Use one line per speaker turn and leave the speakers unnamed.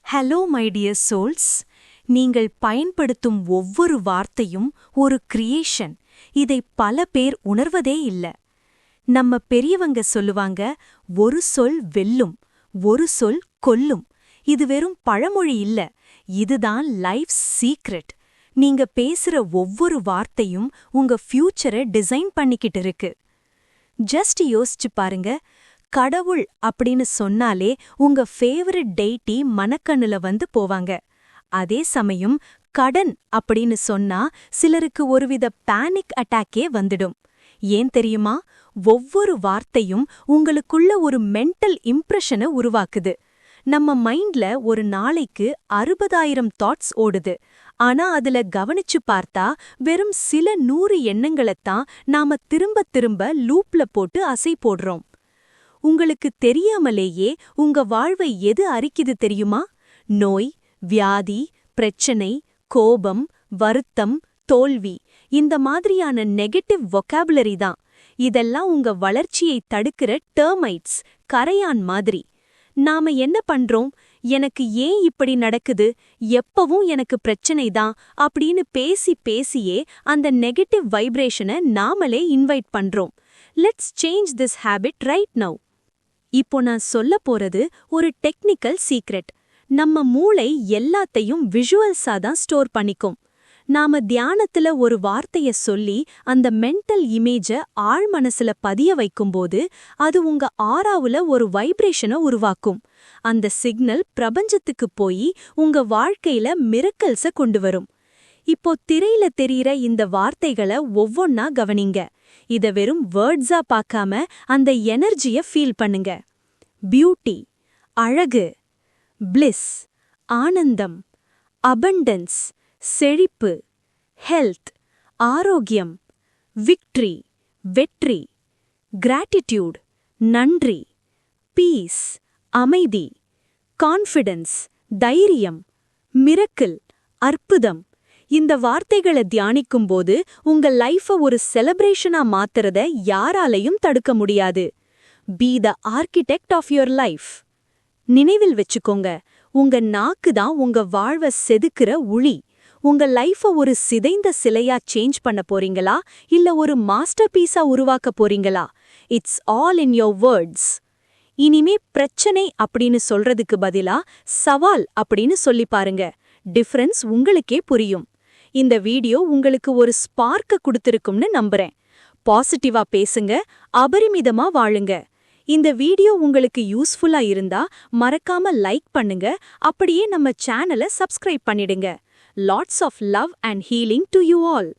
Hello my dear souls. நீங்கள் பயன்படுத்தும் ஒவ்வொரு வார்த்தையும் ஒரு கிரியேஷன். இதை பல பேர் உணர்வதே இல்ல. நம்ம பெரியவங்க சொல்லுவாங்க, ஒரு சொல் வெல்லும், ஒரு சொல் கொல்லும். இது வெறும் பழமொழி இல்ல, இதுதான் லைஃப் சீக்ரெட். நீங்க பேசுற ஒவ்வொரு வார்த்தையும் உங்க ஃபியூச்சரை டிசைன் பண்ணிக்கிட்டு இருக்கு. ஜஸ்ட் யோசிச்சு பாருங்க, கடவுள் அப்படின்னு சொன்னாலே உங்க ஃபேவரட் டெய்டி மனக்கண்ணுல வந்து போவாங்க. அதே சமயம் கடன் அப்படின்னு சொன்னா சிலருக்கு ஒருவித பேனிக் அட்டாக்கே வந்துடும். ஏன் தெரியுமா? ஒவ்வொரு வார்த்தையும் உங்களுக்குள்ள ஒரு மென்டல் இம்ப்ரெஷனை உருவாக்குது. நம்ம மைண்ட்ல ஒரு நாளைக்கு 60,000 தாட்ஸ் ஓடுது. ஆனா அதுல கவனிச்சு பார்த்தா வெறும் சில 100 எண்ணங்களைத்தான் நாம திரும்ப திரும்ப லூப்ல போட்டு அசை போடுறோம். உங்களுக்கு தெரியாமலேயே உங்க வாழ்வை எது அரிக்குது தெரியுமா? நோய், வியாதி, பிரச்சனை, கோபம், வருத்தம், தோல்வி, இந்த மாதிரியான நெகட்டிவ் வொக்காபுலரி தான். இதெல்லாம் உங்க வளர்ச்சியை தடுக்கிற டெர்மைட்ஸ், கரையான் மாதிரி. நாம என்ன பண்றோம்? எனக்கு ஏன் இப்படி நடக்குது, எப்பவும் எனக்கு பிரச்சனை தான் அப்படின்னு பேசி பேசியே அந்த நெகட்டிவ் வைப்ரேஷனை நாமளே இன்வைட் பண்றோம். Let's change this habit right now. இப்போ நான் சொல்ல போறது ஒரு டெக்னிக்கல் சீக்ரெட். நம்ம மூளை எல்லாத்தையும் விஷுவல்ஸா தான் ஸ்டோர் பண்ணிக்கும். நாம தியானத்துல ஒரு வார்த்தைய சொல்லி அந்த மென்டல் இமேஜ ஆழ் மனசுல பதிய வைக்கும்போது அது உங்க ஆறாவுல ஒரு வைப்ரேஷனை உருவாக்கும். அந்த சிக்னல் பிரபஞ்சத்துக்கு போய் உங்க வாழ்க்கையில மிரக்கல்ஸ கொண்டு வரும். இப்போ திரையில தெரியிற இந்த வார்த்தைகளை ஒவ்வொன்னா கவனிங்க. இத வெறும் வேர்ட்ஸா பார்க்காம அந்த எனர்ஜிய ஃபீல் பண்ணுங்க. பியூட்டி, அழகு; பிளிஸ், ஆனந்தம்; அபண்டன்ஸ், செழிப்பு; ஹெல்த், ஆரோக்கியம்; விக்டரி, வெற்றி; கிராட்டிடியூட், நன்றி; பீஸ், அமைதி; கான்ஃபிடன்ஸ், தைரியம்; மிரக்கிள், அற்புதம். இந்த வார்த்தைகளை தியானிக்கும்போது உங்க லைஃப ஒரு செலிப்ரேஷனா மாத்துறத யாராலையும் தடுக்க முடியாது. Be the architect of your life. நினைவில் வச்சுக்கோங்க, உங்க நாக்கு தான் உங்க வாழ்வை செதுக்குற உளி. உங்க லைஃப ஒரு சிதைந்த சிலையா சேஞ்ச் பண்ண போறீங்களா, இல்ல ஒரு மாஸ்டர் பீஸா உருவாக்க போறீங்களா? It's all in your words. இனிமே பிரச்சனை அப்படின்னு சொல்றதுக்கு பதிலா சவால் அப்படின்னு சொல்லி பாருங்க. டிஃபரன்ஸ் உங்களுக்கே புரியும். இந்த வீடியோ உங்களுக்கு ஒரு ஸ்பார்க்க கொடுத்திருக்கும்னு நம்புறேன். பாசிட்டிவா பேசுங்க, அபரிமிதமா வாழுங்க. இந்த வீடியோ உங்களுக்கு யூஸ்ஃபுல்லா இருந்தா மறக்காம லைக் பண்ணுங்க. அப்படியே நம்ம சேனலை சப்ஸ்கிரைப் பண்ணிடுங்க. Lots of love and healing to you all.